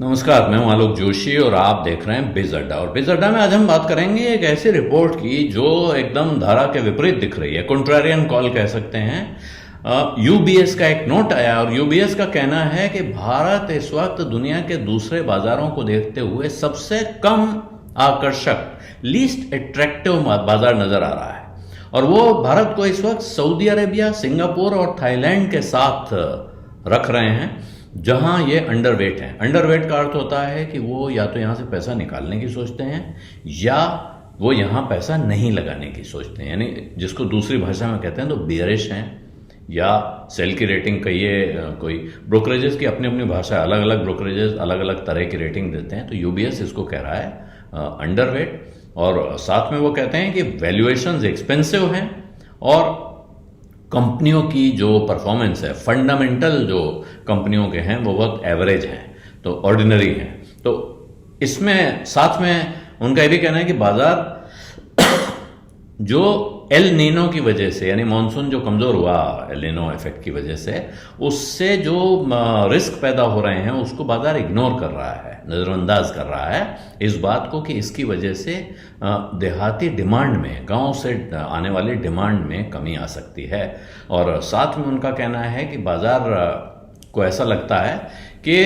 नमस्कार, मैं हूं आलोक जोशी और आप देख रहे हैं बिज अड्डा। और बिज अड्डा में आज हम बात करेंगे एक ऐसी रिपोर्ट की जो एकदम धारा के विपरीत दिख रही है, कॉन्ट्रारियन कॉल कह सकते हैं। यूबीएस का एक नोट आया और यूबीएस का कहना है कि भारत इस वक्त दुनिया के दूसरे बाजारों को देखते हुए सबसे कम आकर्षक, लीस्ट अट्रैक्टिव बाजार नजर आ रहा है। और वो भारत को इस वक्त सऊदी अरेबिया, सिंगापुर और थाईलैंड के साथ रख रहे हैं, जहां ये अंडरवेट हैं। अंडरवेट का अर्थ होता है कि वो या तो यहां से पैसा निकालने की सोचते हैं या वो यहां पैसा नहीं लगाने की सोचते हैं, यानी जिसको दूसरी भाषा में कहते हैं तो बियरिश हैं या सेल की रेटिंग कहिए। कोई ब्रोकरेजेस की अपनी अपनी भाषा, अलग अलग ब्रोकरेजेस अलग अलग तरह की रेटिंग देते हैं। तो यूबीएस इसको कह रहा है अंडरवेट, और साथ में वो कहते हैं कि वैल्यूएशंस एक्सपेंसिव हैं और कंपनियों की जो परफॉर्मेंस है, फंडामेंटल जो कंपनियों के हैं वो बहुत एवरेज हैं, तो ऑर्डिनरी हैं। तो इसमें साथ में उनका ये भी कहना है कि बाजार जो एल नीनो की वजह से, यानी मानसून जो कमजोर हुआ एल नीनो इफेक्ट की वजह से, उससे जो रिस्क पैदा हो रहे हैं उसको बाजार इग्नोर कर रहा है, नजरअंदाज कर रहा है इस बात को कि इसकी वजह से देहाती डिमांड में, गांव से आने वाली डिमांड में कमी आ सकती है। और साथ में उनका कहना है कि बाजार को ऐसा लगता है कि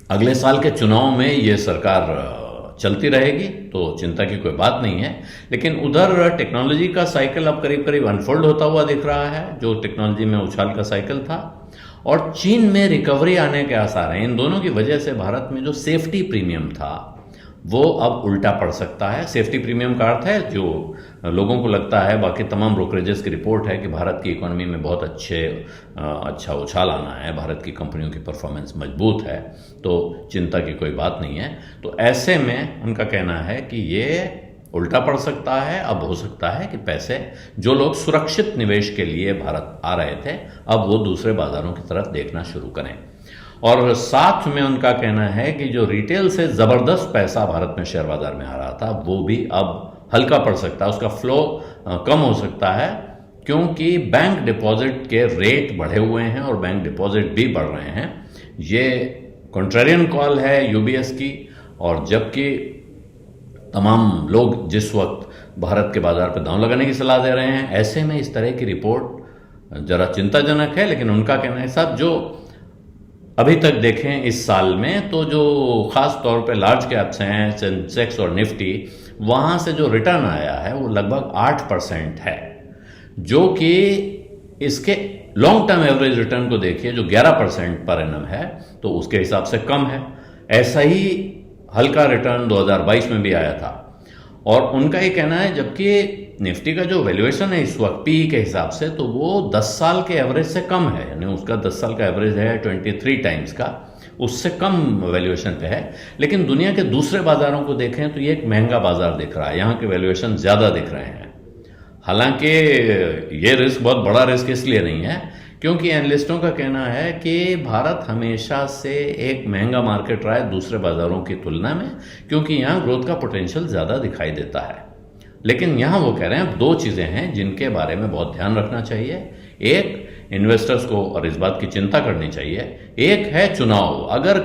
अगले साल के चुनाव में ये सरकार चलती रहेगी, तो चिंता की कोई बात नहीं है। लेकिन उधर टेक्नोलॉजी का साइकिल अब करीब करीब अनफोल्ड होता हुआ दिख रहा है, जो टेक्नोलॉजी में उछाल का साइकिल था, और चीन में रिकवरी आने के आसार हैं। इन दोनों की वजह से भारत में जो सेफ्टी प्रीमियम था वो अब उल्टा पड़ सकता है। सेफ्टी प्रीमियम का अर्थ है, जो लोगों को लगता है, बाकी तमाम ब्रोकरेजेस की रिपोर्ट है कि भारत की इकोनॉमी में बहुत अच्छा उछाल आना है, भारत की कंपनियों की परफॉर्मेंस मजबूत है, तो चिंता की कोई बात नहीं है। तो ऐसे में उनका कहना है कि ये उल्टा पड़ सकता है। अब हो सकता है कि पैसे जो लोग सुरक्षित निवेश के लिए भारत आ रहे थे, अब वो दूसरे बाजारों की तरफ देखना शुरू करें। और साथ में उनका कहना है कि जो रिटेल से जबरदस्त पैसा भारत में शेयर बाजार में आ रहा था वो भी अब हल्का पड़ सकता है, उसका फ्लो कम हो सकता है, क्योंकि बैंक डिपॉजिट के रेट बढ़े हुए हैं और बैंक डिपॉजिट भी बढ़ रहे हैं। ये कॉन्ट्रेरियन कॉल है यूबीएस की, और जबकि तमाम लोग जिस वक्त भारत के बाजार पर दांव लगाने की सलाह दे रहे हैं, ऐसे में इस तरह की रिपोर्ट जरा चिंताजनक है। लेकिन उनका कहना है साहब, जो अभी तक देखें इस साल में, तो जो खास तौर पे लार्ज कैप्स हैं, सेंसेक्स और निफ्टी, वहां से जो रिटर्न आया है वो लगभग 8% है, जो कि इसके लॉन्ग टर्म एवरेज रिटर्न को देखिए जो 11% पर एनम है, तो उसके हिसाब से कम है। ऐसा ही हल्का रिटर्न 2022 में भी आया था। और उनका ये कहना है, जबकि निफ्टी का जो वैल्यूएशन है इस वक्त पी के हिसाब से, तो वो 10 साल के एवरेज से कम है, यानी उसका 10 साल का एवरेज है 23 टाइम्स का, उससे कम वैल्यूएशन पे है। लेकिन दुनिया के दूसरे बाजारों को देखें तो ये एक महंगा बाजार दिख रहा है, यहाँ के वैल्यूएशन ज्यादा दिख रहे हैं। हालांकि ये रिस्क बहुत बड़ा रिस्क इसलिए नहीं है क्योंकि एनालिस्टों का कहना है कि भारत हमेशा से एक महंगा मार्केट रहा है दूसरे बाजारों की तुलना में, क्योंकि यहाँ ग्रोथ का पोटेंशियल ज्यादा दिखाई देता है। लेकिन यहां वो कह रहे हैं दो चीजें हैं जिनके बारे में बहुत ध्यान रखना चाहिए। एक, इन्वेस्टर्स को और इस बात की चिंता करनी चाहिए, एक है चुनाव। अगर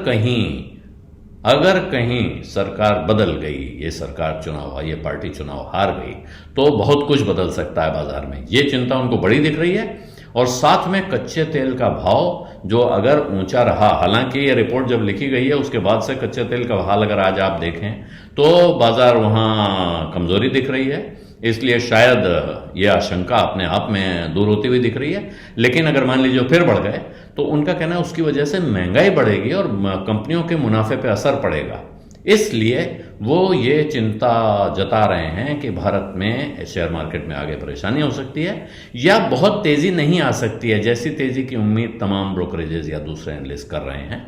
कहीं सरकार बदल गई, ये सरकार चुनाव, ये पार्टी चुनाव हार गई, तो बहुत कुछ बदल सकता है बाजार में। ये चिंता उनको बड़ी दिख रही है। और साथ में कच्चे तेल का भाव जो अगर ऊंचा रहा, हालांकि ये रिपोर्ट जब लिखी गई है उसके बाद से कच्चे तेल का भाव अगर आज आप देखें तो बाजार वहां कमजोरी दिख रही है, इसलिए शायद ये आशंका अपने आप में दूर होती हुई दिख रही है। लेकिन अगर मान लीजिए फिर बढ़ गए तो उनका कहना है उसकी वजह से महंगाई बढ़ेगी और कंपनियों के मुनाफे पर असर पड़ेगा। इसलिए वो ये चिंता जता रहे हैं कि भारत में शेयर मार्केट में आगे परेशानी हो सकती है या बहुत तेजी नहीं आ सकती है, जैसी तेजी की उम्मीद तमाम ब्रोकरेजेस या दूसरे एनालिस्ट कर रहे हैं।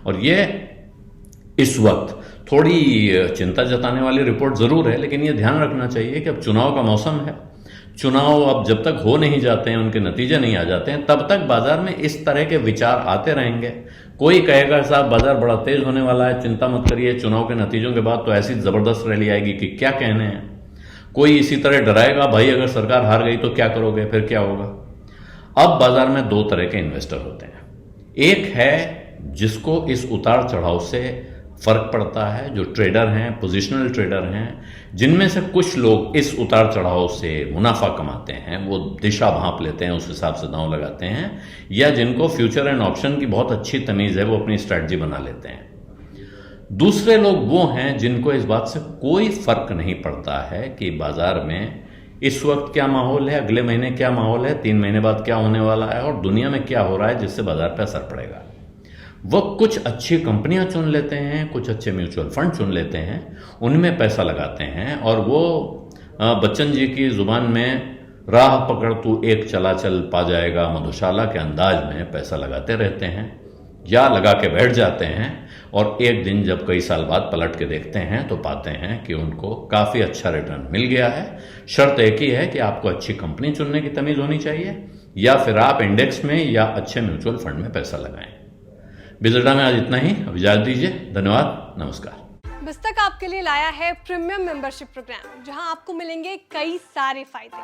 और ये इस वक्त थोड़ी चिंता जताने वाली रिपोर्ट जरूर है, लेकिन ये ध्यान रखना चाहिए कि अब चुनाव का मौसम है। चुनाव अब जब तक हो नहीं जाते हैं, उनके नतीजे नहीं आ जाते हैं, तब तक बाजार में इस तरह के विचार आते रहेंगे। कोई कहेगा साहब बाजार बड़ा तेज होने वाला है, चिंता मत करिए, चुनाव के नतीजों के बाद तो ऐसी जबरदस्त रैली आएगी कि क्या कहने हैं। कोई इसी तरह डराएगा, भाई अगर सरकार हार गई तो क्या करोगे, फिर क्या होगा। अब बाजार में दो तरह के इन्वेस्टर होते हैं। एक है जिसको इस उतार चढ़ाव से फर्क पड़ता है, जो ट्रेडर हैं, पोजिशनल ट्रेडर हैं, जिनमें से कुछ लोग इस उतार चढ़ाव से मुनाफा कमाते हैं, वो दिशा भांप लेते हैं, उस हिसाब से दांव लगाते हैं, या जिनको फ्यूचर एंड ऑप्शन की बहुत अच्छी तमीज़ है, वो अपनी स्ट्रैटेजी बना लेते हैं। दूसरे लोग वो हैं जिनको इस बात से कोई फर्क नहीं पड़ता है कि बाजार में इस वक्त क्या माहौल है, अगले महीने क्या माहौल है, 3 महीने बाद क्या होने वाला है और दुनिया में क्या हो रहा है जिससे बाजार पर असर पड़ेगा। वो कुछ अच्छी कंपनियां चुन लेते हैं, कुछ अच्छे म्यूचुअल फंड चुन लेते हैं, उनमें पैसा लगाते हैं और वो बच्चन जी की जुबान में राह पकड़ तू एक चला चल पा जाएगा मधुशाला के अंदाज में पैसा लगाते रहते हैं या लगा के बैठ जाते हैं और एक दिन जब कई साल बाद पलट के देखते हैं तो पाते हैं कि उनको काफ़ी अच्छा रिटर्न मिल गया है। शर्त एक ही है कि आपको अच्छी कंपनी चुनने की तमीज़ होनी चाहिए या फिर आप इंडेक्स में या अच्छे म्यूचुअल फंड में पैसा लगाएं। बिजर्डा में आज इतना ही, अब इजाजत दीजिए। धन्यवाद, नमस्कार। बिस्तक आपके लिए लाया है प्रीमियम मेंबरशिप प्रोग्राम, जहां आपको मिलेंगे कई सारे फायदे,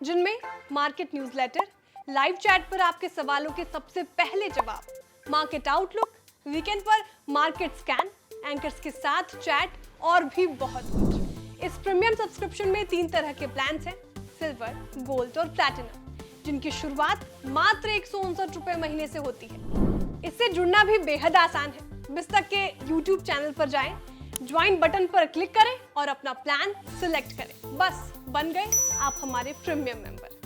जिनमें मार्केट न्यूज़लेटर, लाइव चैट पर आपके सवालों के सबसे पहले जवाब, मार्केट आउटलुक, वीकेंड पर मार्केट स्कैन, एंकर्स के साथ चैट और भी बहुत कुछ। इस प्रीमियम सब्सक्रिप्शन में 3 तरह के प्लान हैं, सिल्वर, गोल्ड और प्लैटिनम, जिनकी शुरुआत मात्र 159 रुपए महीने से होती है। इससे जुड़ना भी बेहद आसान है। बिस्तक के YouTube चैनल पर जाएं, ज्वाइन बटन पर क्लिक करें और अपना प्लान सिलेक्ट करें। बस बन गए आप हमारे प्रीमियम मेंबर।